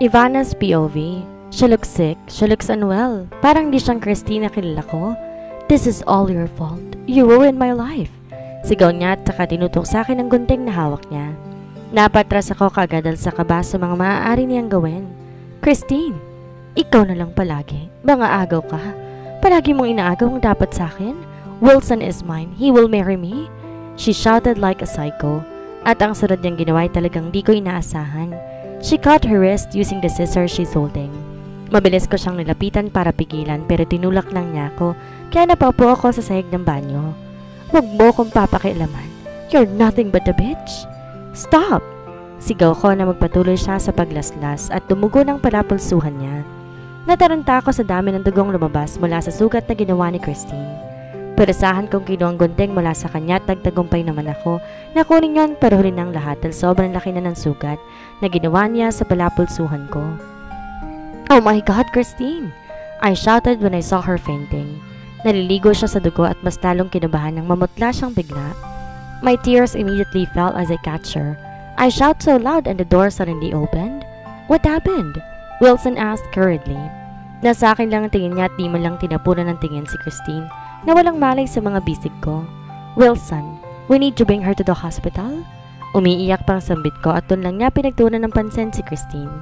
Ivana's POV. She looks sick. She looks unwell. Parang di siyang Christine na kilala ko. This is all your fault. You ruined my life. Sigaw niya at saka tinutok sa akin ang gunting na hawak niya. Napatras ako kagad dahil sa kaba sa mga maaari niyang gawin. Christine, ikaw na lang palagi. Mga agaw ka. Palagi mong inaagaw ang dapat sa akin. Wilson is mine. He will marry me. She shouted like a psycho. At ang sunod niyang ginawa ay talagang di ko inaasahan. She cut her wrist using the scissors she's holding. Mabilis ko siyang nilapitan para pigilan pero tinulak lang niya ako kaya napaupo ako sa sahig ng banyo. Huwag mo kong papakialaman. You're nothing but a bitch. Stop! Sigaw ko na magpatuloy siya sa paglaslas at tumugo ng palapulsuhan niya. Nataranta ako sa dami ng dugong lumabas mula sa sugat na ginawa ni Christine. Perasahan kong kinuha ang gunting mula sa kanya at nagtagumpay naman ako na kunin yun pero huli ng lahat dahil sobrang laki na ng sugat na ginawa niya sa palapulsuhan ko. Oh my God, Christine! I shouted when I saw her fainting. Naliligo siya sa dugo at mas lalong kinabahan nang mamutla siyang bigla. My tears immediately fell as I catch her. I shout so loud and the door suddenly opened. What happened? Wilson asked hurriedly. Nasa akin lang ang tingin niya at di man lang tinapunan ng tingin si Christine na walang malay sa mga bisig ko. Wilson, we need to bring her to the hospital? Umiiyak pang sambit ko at doon lang niya pinagtunan ng pansin si Christine.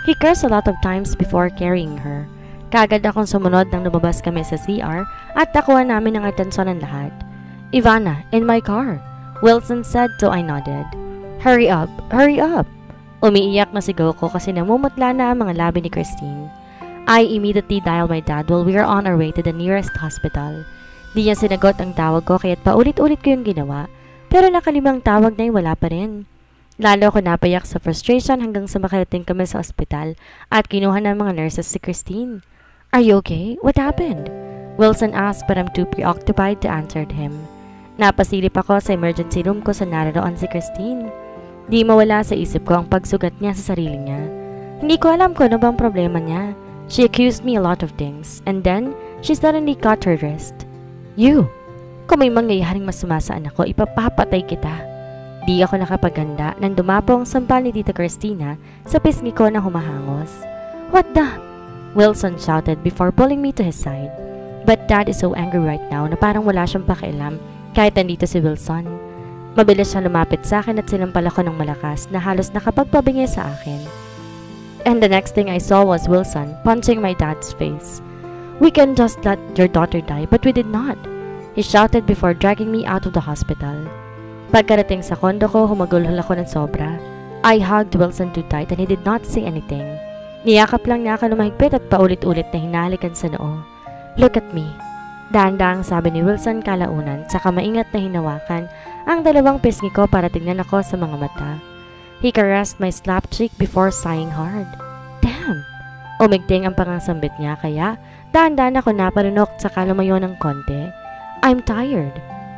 He cursed a lot of times before carrying her. Kagad akong sumunod nang lumabas kami sa CR at nakuha namin ang atensyon ng lahat. Ivana, in my car, Wilson said so I nodded. Hurry up, hurry up! Umiiyak na sigaw ko kasi namumutla na ang mga labi ni Christine. I immediately dialed my dad while we were on our way to the nearest hospital. Di niya sinagot ang tawag ko kaya't paulit-ulit ko yung ginawa pero nakalimang tawag na wala pa rin. Lalo ako napayak sa frustration hanggang sa makarating kami sa ospital at kinuha ng mga nurses si Christine. Are you okay? What happened? Wilson asked but I'm too preoccupied to answer him. Napasilip ako sa emergency room ko sa naroon si Christine. Di mawala sa isip ko ang pagsugat niya sa sarili niya. Hindi ko alam kung ano bang problema niya. She accused me a lot of things and then she suddenly cut her wrist. You! Kung may mangyayaring masama sa anak ko, ipapapatay kita. Di ako nakapaganda nang dumapong sampal ni Tita Christina sa pisngi ko na humahangos. What the? Wilson shouted before pulling me to his side. But Dad is so angry right now na parang wala siyang pakialam kahit nandito si Wilson. Mabilis siya lumapit sa akin at sinampal ako ng malakas na halos nakapagpabingi sa akin. And the next thing I saw was Wilson punching my dad's face. We can just let your daughter die, but we did not. He shouted before dragging me out of the hospital. Pagkarating sa kondo ko, humagulhol ako ng sobra. I hugged Wilson too tight and he did not say anything. Niyakap lang niya ako lumahigpit at paulit-ulit na hinahalikan sa noo. Look at me. Dahan-dahang sabi ni Wilson kalaunan, saka maingat na hinawakan ang dalawang pisngi ko para tingnan ako sa mga mata. He caressed my slapped cheek before sighing hard. Damn! Umigting ang pangangsambit niya kaya dahan-dahan ako naparunok saka lumayo ng konti. I'm tired.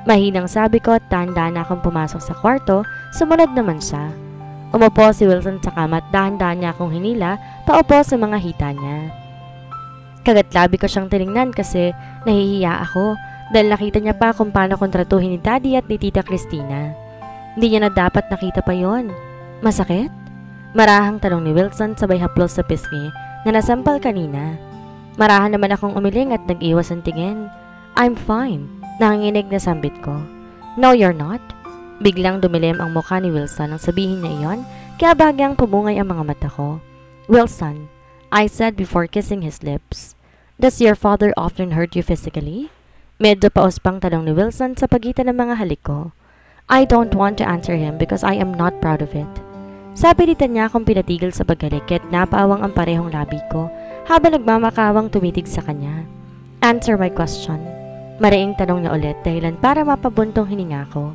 Mahinang sabi ko at dahan-dahan akong pumasok sa kwarto, sumunod naman siya. Umupo si Wilson sa kama at dahan-dahan niya akong hinila paupo sa mga hita niya. Kagatlabi ko siyang tinignan kasi nahihiya ako dahil nakita niya pa kung paano kontratuhin ni Daddy at ni Tita Christina. Hindi niya na dapat nakita pa yon. Masakit? Marahang tanong ni Wilson sabay haplos sa pisngi na nasampal kanina. Marahan naman akong umiling at nag-iwas ang tingin. I'm fine. Nanginginig na sambit ko. No, you're not. Biglang dumilim ang mukha ni Wilson nang sabihin niya iyon, kaya bagyang pumungay ang mga mata ko. Wilson, I said before kissing his lips. Does your father often hurt you physically? Medyo pauspang tanong ni Wilson sa pagitan ng mga halik ko. I don't want to answer him because I am not proud of it. Sapilitan niya akong pinatigil sa paghalik at napaawang ang parehong labi ko habang nagmamakawang tumitig sa kanya. Answer my question. Mariing tanong niya ulit dahilan para mapabuntong hininga ko.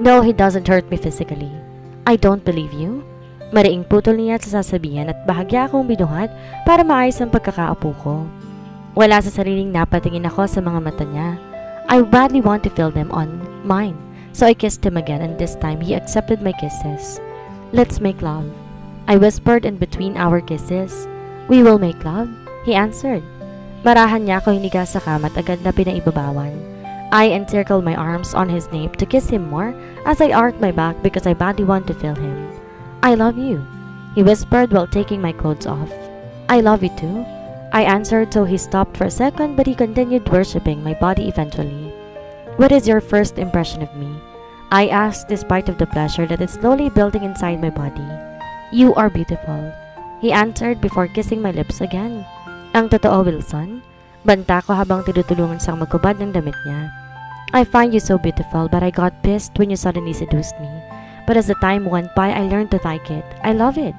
No, he doesn't hurt me physically. I don't believe you. Mariing putol niya sa sasabihan at bahagya akong binuhat para maayos ang pagkakaapo ko. Wala sa sariling napatingin ako sa mga mata niya. I badly want to feel them on mine. So I kissed him again and this time he accepted my kisses. Let's make love. I whispered in between our kisses. We will make love, he answered. Marahan niya ako hiniga sa kama at agad na pinaibabawan. I encircled my arms on his nape to kiss him more as I arched my back because I badly want to feel him. I love you. he whispered while taking my clothes off. I love you too. I answered, so he stopped for a second, but he continued worshipping my body eventually. What is your first impression of me? I asked despite of the pleasure that is slowly building inside my body. You are beautiful. He answered before kissing my lips again. Ang totoo, Wilson? Banta ko habang tinutulungan siyang magkubad ng damit niya. I find you so beautiful, but I got pissed when you suddenly seduced me. But as the time went by, I learned to like it. I love it.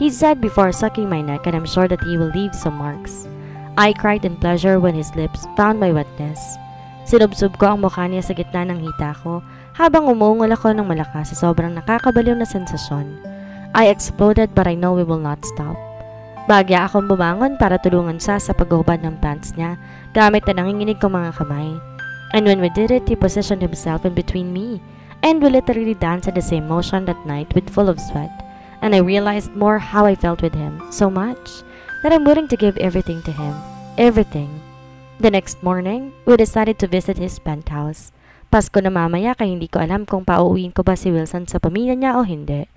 He said before sucking my neck, and I'm sure that he will leave some marks. I cried in pleasure when his lips found my wetness. Sinubsob ko ang mukha niya sa gitna ng hita ko habang umuungol ako ng malakas sa sobrang nakakabaliw na sensasyon. I exploded, but I know we will not stop. Bagya akong bumangon para tulungan siya sa paghubad ng pants niya gamit na nanginginig kong mga kamay. And when we did it, he positioned himself in between me, and we literally danced in the same motion that night with full of sweat. And I realized more how I felt with him, so much, that I'm willing to give everything to him. Everything. The next morning, we decided to visit his penthouse. Pasko na mamaya kaya hindi ko alam kung pauuwiin ko ba si Wilson sa pamilya niya o hindi.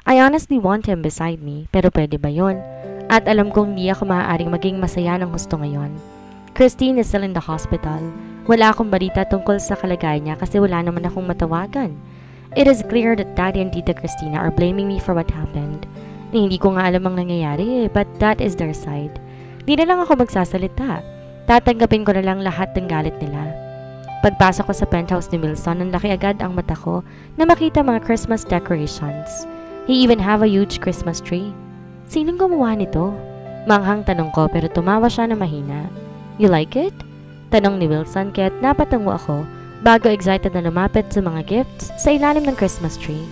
I honestly want him beside me, pero pwede ba yun? At alam kong hindi ako maaaring maging masaya ng gusto ngayon. Christine is still in the hospital. Wala akong balita tungkol sa kalagayan niya kasi wala naman akong matawagan. It is clear that Daddy and Tita Christina are blaming me for what happened. Hindi ko nga alam ang nangyayari but that is their side. Di na lang ako magsasalita. Tatanggapin ko na lang lahat ng galit nila. Pagpasok ko sa penthouse ni Wilson, nanlaki agad ang mata ko na makita mga Christmas decorations. He even have a huge Christmas tree. Sinong gumawa nito? Manghang tanong ko pero tumawa siya na mahina. You like it? Tanong ni Wilson kaya't napatango ako bago excited na lumapit sa mga gifts sa ilalim ng Christmas tree.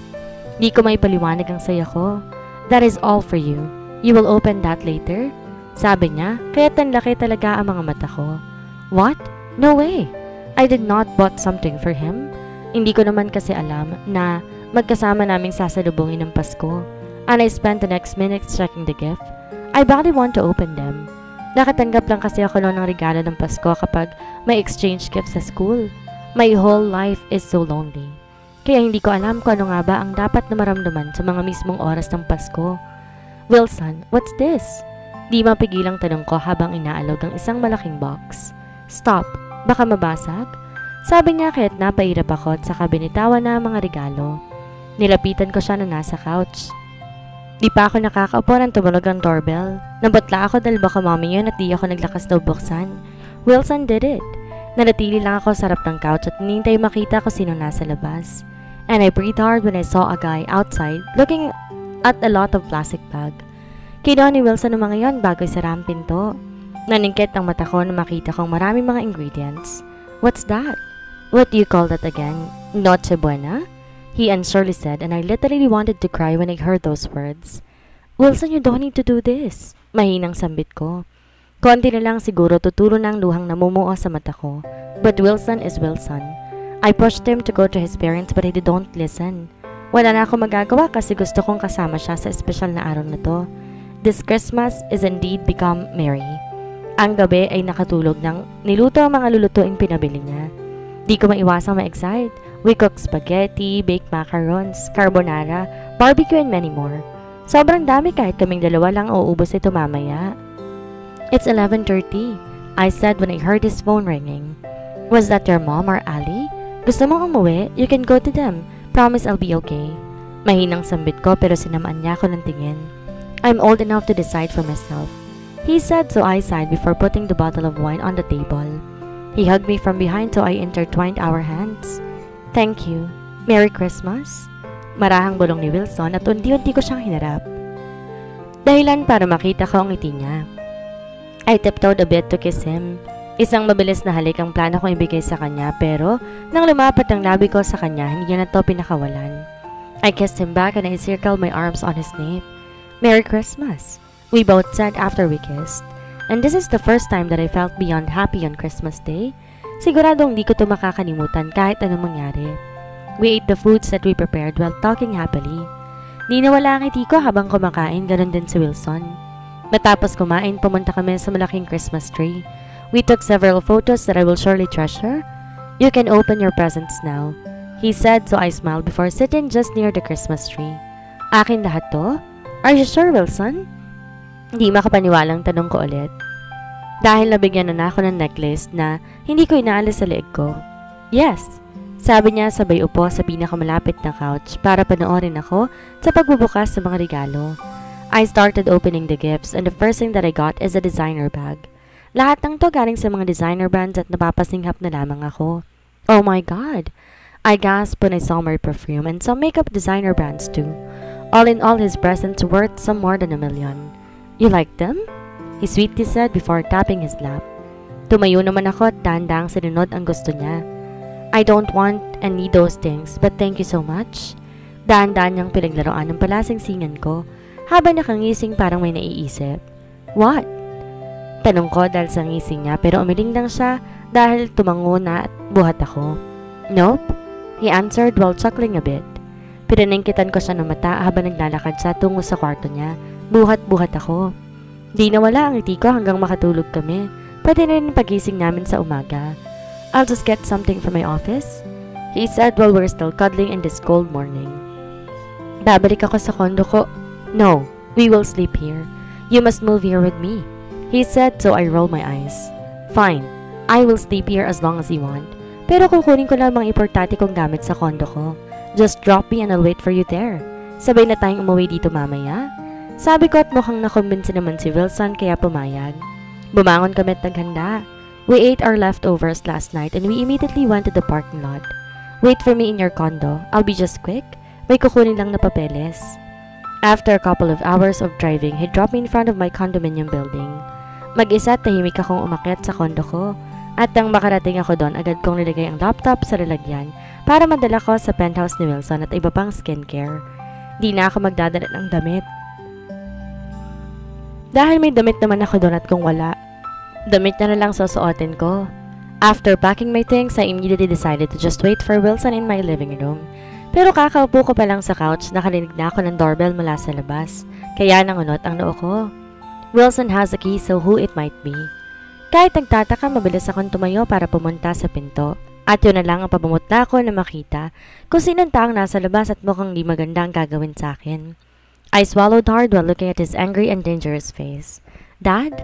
Di ko may paliwanag ang saya ko. That is all for you. You will open that later? Sabi niya, kaya't nanlaki talaga ang mga mata ko. What? No way! I did not bought something for him. Hindi ko naman kasi alam na magkasama naming sasalubungin ng Pasko. And I spent the next minutes checking the gift. I badly want to open them. Nakatanggap lang kasi ako noon ng regalo ng Pasko kapag may exchange gift sa school. My whole life is so lonely. Kaya hindi ko alam kung ano nga ba ang dapat na maramdaman sa mga mismong oras ng Pasko. Wilson, what's this? Di mapigilang tanong ko habang inaalog ang isang malaking box. Stop, baka mabasag? Sabi niya kaya't napairap ako at saka binitawan na ang mga regalo. Nilapitan ko siya na nasa couch. Di pa ako nakakaupo nang tumunog ang doorbell. Nabutla ako dahil baka mommy yun at di ako naglakas na buksan. Wilson did it. Nanatili lang ako sa harap ng couch at hinintay makita ko sino nasa labas. And I breathed hard when I saw a guy outside looking at a lot of plastic bag. Kinuha ni Wilson ang mga yon bago isara ang pinto. Naningkit ang mata ko na makita kong maraming mga ingredients. What's that? What do you call that again? Noche Buena? He unsurely said, and I literally wanted to cry when I heard those words. Wilson, you don't need to do this. Mahinang sambit ko. Konti na lang siguro tuturo na ang luhang namumuo sa mata ko. But Wilson is Wilson. I pushed him to go to his parents but he don't listen. Wala na ako magagawa kasi gusto kong kasama siya sa espesyal na araw na to. This Christmas is indeed become merry. Ang gabi ay nakatulog nang niluto ang mga lulutuing pinabili niya. Di ko maiwasang ma-excite. We cooked spaghetti, baked macarons, carbonara, barbecue and many more. Sobrang dami kahit kaming dalawa lang uubos ito mamaya. It's 11:30, I said when I heard his phone ringing. Was that your mom or Ali? Gusto mo umuwi? You can go to them. Promise I'll be okay. Mahinang sambit ko pero sinamaan niya ako ng tingin. I'm old enough to decide for myself. He said so I sighed before putting the bottle of wine on the table. He hugged me from behind so I intertwined our hands. Thank you. Merry Christmas. Marahang bulong ni Wilson at unti-unti ko siyang hinarap. Dahilan para makita ko ang ngiti niya. I tiptoed a bit to kiss him. Isang mabilis na halik ang plano kong ibigay sa kanya pero nang lumapat ang labi ko sa kanya, hindi niya na to pinakawalan. I kissed him back and I circled my arms on his nape. Merry Christmas, we both said after we kissed. And this is the first time that I felt beyond happy on Christmas Day. Siguradong di ko to makakalimutan kahit anong mangyari. We ate the foods that we prepared while talking happily. Di nawala ang ngiti ko habang kumakain, ganun din si Wilson. Matapos kumain, pumunta kami sa malaking Christmas tree. We took several photos that I will surely treasure. You can open your presents now, he said so I smiled before sitting just near the Christmas tree. Akin lahat to? Are you sure, Wilson? Hindi makapaniwalang tanong ko ulit. Dahil nabigyan na ako ng necklace na hindi ko inaalis sa leeg ko. Yes, sabi niya sabay upo sa pinakamalapit na couch para panoorin ako sa pagbubukas ng mga regalo. I started opening the gifts and the first thing that I got is a designer bag. Lahat ng to galing sa mga designer brands at napapasinghap na lamang ako. Oh my God! I gasped when I saw my perfume and some makeup designer brands too. All in all, his presents worth some more than $1 million. You like them? He sweetly said before tapping his lap. Tumayo naman ako at dahan-dahang sinunod ang gusto niya. I don't want and need those things, but thank you so much. Dahan-dahan niyang pinaglaruan ng palasing-singan ko habang nakangising parang may naiisip. What? Tanong ko dahil sa ngising niya pero umiling lang siya dahil tumango na at buhat ako. Nope, he answered while chuckling a bit. Pinaningkitan ko siya ng mata habang naglalakad siya tungo sa kwarto niya. Buhat-buhat ako. Di nawala ang ngiti ko hanggang makatulog kami, pati na rin pagising namin sa umaga. I'll just get something from my office, he said while we're still cuddling in this cold morning. Babalik ako sa kondo ko. No, we will sleep here. You must move here with me, he said so I rolled my eyes. Fine, I will sleep here as long as you want. Pero kukunin ko lang mga importante kong gamit sa kondo ko. Just drop me and I'll wait for you there. Sabay na tayong umuwi dito mamaya. Sabi ko at mukhang nakumbinsi naman si Wilson kaya pumayag. Bumangon kami at naghanda. We ate our leftovers last night and we immediately went to the parking lot. Wait for me in your condo. I'll be just quick. May kukunin lang na papeles. After a couple of hours of driving, he dropped me in front of my condominium building. Mag-isa at tahimik akong umakyat sa kondo ko. At nang makarating ako doon, agad kong nilagay ang laptop sa lalagyan para madala ko sa penthouse ni Wilson at iba pang skincare. Di na ako magdadala ng damit. Dahil may damit naman ako doon at kung wala, damit na lang susuotin ko. After packing my things, I immediately decided to just wait for Wilson in my living room. Pero kakaupo ko pa lang sa couch, nakarinig na ako ng doorbell mula sa labas. Kaya nangunot ang noo ko. Wilson has a key, so who it might be? Kahit nagtataka, mabilis akong tumayo para pumunta sa pinto. At yun na lang ang pabumutla ko na makita kung sinong taong nasa labas at mukhang di maganda ang gagawin sa akin. I swallowed hard while looking at his angry and dangerous face. Dad?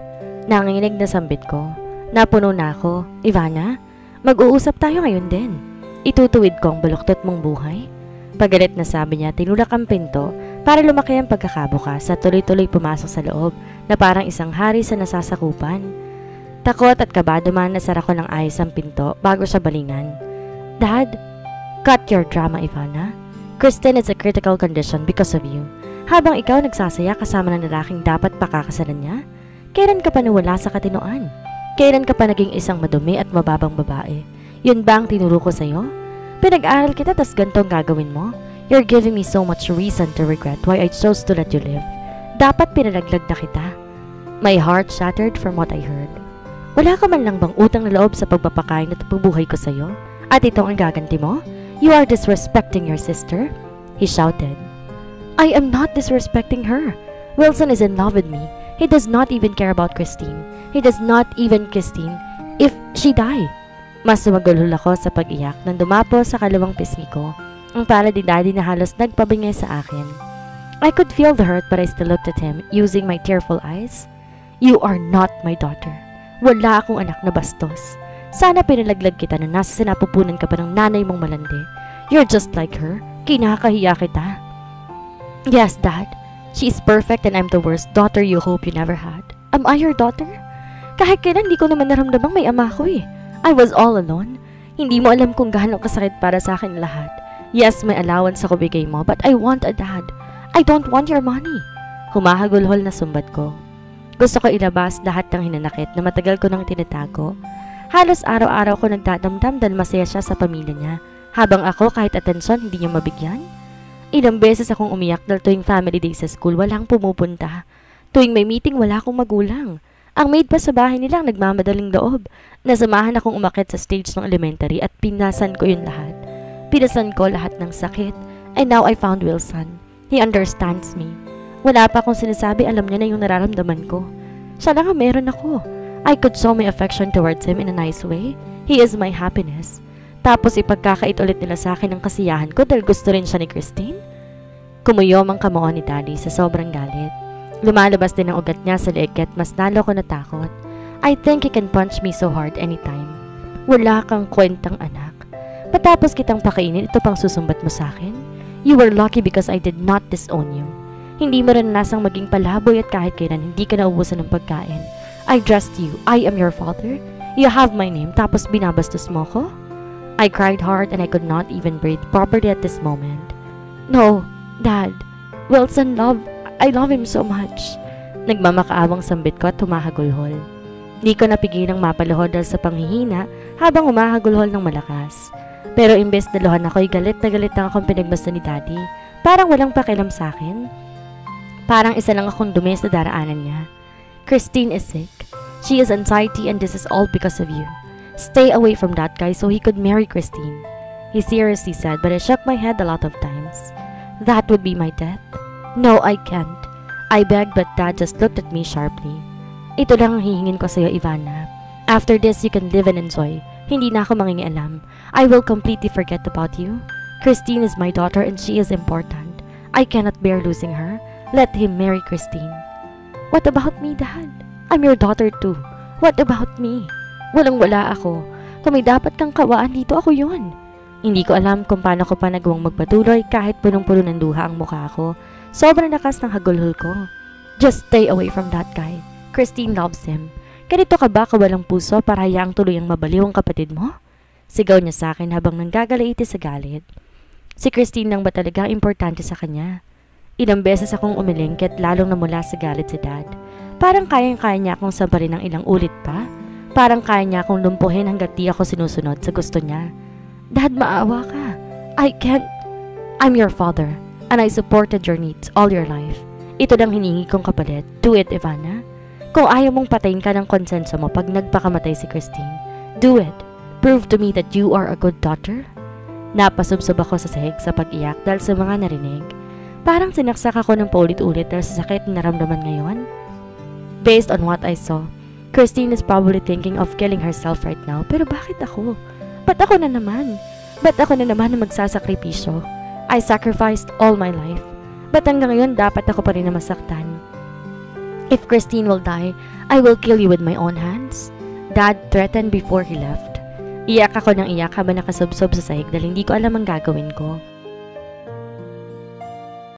Nanginginig na sambit ko. Napuno na ako. Ivana? Mag-uusap tayo ngayon din. Itutuwid ko ang baluktot mong buhay. Pagalit na sabi niya, tinulak ang pinto para lumaki ang pagkakabukas at tuloy-tuloy pumasok sa loob na parang isang hari sa nasasakupan. Takot at kabado man nasara ko ng ayos ang pinto bago siya balingan. Dad? Cut your drama, Ivana. Kristen is a critical condition because of you. Habang ikaw nagsasaya kasama ng lalaking dapat pakakasalan niya, kailan ka pa nawala sa katinoan? Kailan ka pa naging isang madumi at mababang babae? Yun ba ang tinuro ko sa'yo? Pinag-aral kita tas gantong gagawin mo? You're giving me so much reason to regret why I chose to let you live. Dapat pinalaglag na kita. My heart shattered from what I heard. Wala ka man lang bang utang na loob sa pagpapakain at pagbuhay ko sa'yo? At ito ang gaganti mo? You are disrespecting your sister? He shouted. I am not disrespecting her. Wilson is in love with me. He does not even care about Christine. He does not even Christine if she die. Mas sumagulhol ako sa pag-iyak nang dumapo sa kalawang pisngi ko. Ang pala di daddy na halos nagpabingay sa akin. I could feel the hurt but I still looked at him using my tearful eyes. You are not my daughter. Wala akong anak na bastos. Sana pinalaglag kita na nasa sinapupunan ka pa ng nanay mong malandi. You're just like her. Kinakahiya kita. Yes, Dad. She is perfect and I'm the worst daughter you hope you never had. Am I your daughter? Kahit kailan di ko naman naramdamang may ama ko eh. I was all alone. Hindi mo alam kung gaano kasakit para sa akin lahat. Yes, may allowance ako bigay mo, but I want a dad. I don't want your money. Humahagulhol na sumbat ko. Gusto ko ilabas lahat ng hinanakit na matagal ko nang tinatago. Halos araw-araw ko nagdadamdam dahil masaya siya sa pamilya niya. Habang ako kahit atensyon hindi niya mabigyan. Ilang beses akong umiyak dahil tuwing family day sa school walang pumupunta. Tuwing may meeting wala akong magulang. Ang maid pa sa bahay nila ang nagmamadaling loob. Nasamahan akong umakyat sa stage ng elementary at pinasan ko yun lahat. Pinasan ko lahat ng sakit. And now I found Wilson. He understands me. Wala pa akong sinasabi, alam niya na yung nararamdaman ko. Siya lang ang meron ako. I could show my affection towards him in a nice way. He is my happiness. Tapos ipagkakait ulit nila sa akin ang kasiyahan ko dahil gusto rin siya ni Christine? Kumuyom ang kamuon ni Daddy sa sobrang galit. Lumalabas din ang ugat niya sa leeg at mas lalo ko natakot. I think he can punch me so hard anytime. Wala kang kwentang anak. Matapos kitang pakainin, ito pang susumbat mo sa akin? You were lucky because I did not disown you. Hindi mo rin nasang maging palaboy at kahit kailan hindi ka naubusan ng pagkain. I trust you. I am your father. You have my name tapos binabastos mo ko? I cried hard and I could not even breathe properly at this moment. No, Dad. Wilson, I love him so much. Nagmamakaawang sambit ko at humahagulhol. Di ko napigilang mapaluhod dahil sa panghihina habang humahagulhol ng malakas. Pero imbes na luhan ako'y galit na akong pinagbasta ni Daddy. Parang walang pakialam sa akin. Parang isa lang akong dumi sa daraanan niya. Christine is sick. She has anxiety and this is all because of you. Stay away from that guy so he could marry Christine. He seriously said, but I shook my head a lot of times. That would be my death. No, I can't. I begged but Dad just looked at me sharply. Ito lang ang hihingin ko sa'yo, Ivana. After this, you can live and enjoy. Hindi na ako mangingialam. I will completely forget about you. Christine is my daughter and she is important. I cannot bear losing her. Let him marry Christine. What about me, Dad? I'm your daughter too. What about me? Walang-wala ako. Kung may dapat kang kawaan dito, ako yun. Hindi ko alam kung paano ko pa nagawang magpatuloy kahit punong-puno ng luha ang mukha ko. Sobrang lakas ng hagulhol ko. Just stay away from that guy. Christine loves him. Ganito ka ba kawalang puso para hayaang tuluyang mabaliw ang kapatid mo? Sigaw niya sa akin habang nanggagalaiti sa galit. Si Christine lang ba talaga importante sa kanya? Ilang beses akong umilingkit lalong namula sa galit si Dad. Parang kayang-kaya niya akong sabarin ng ilang ulit pa. Parang kaya niya akong lumpuhin hanggat di ako sinusunod sa gusto niya. Dad, maawa ka. I can't. I'm your father and I supported your needs all your life. Ito lang hiningi kong kapalit. Do it, Ivana. Kung ayaw mong patayin ka ng konsensya mo pag nagpakamatay si Christine, do it. Prove to me that you are a good daughter. Napasubsob ako sa sahig sa pag-iyak dahil sa mga narinig. Parang sinaksak ako ng paulit-ulit dahil sa sakit na naramdaman ngayon. Based on what I saw, Christine is probably thinking of killing herself right now. Pero bakit ako? Ba't ako na naman? Ba't ako na naman na magsasakripisyo? I sacrificed all my life. Ba't hanggang ngayon dapat ako pa rin na masaktan? If Christine will die, I will kill you with my own hands. Dad threatened before he left. Iyak ako ng iyak habang nakasubsob sa sahig dahil hindi ko alam ang gagawin ko.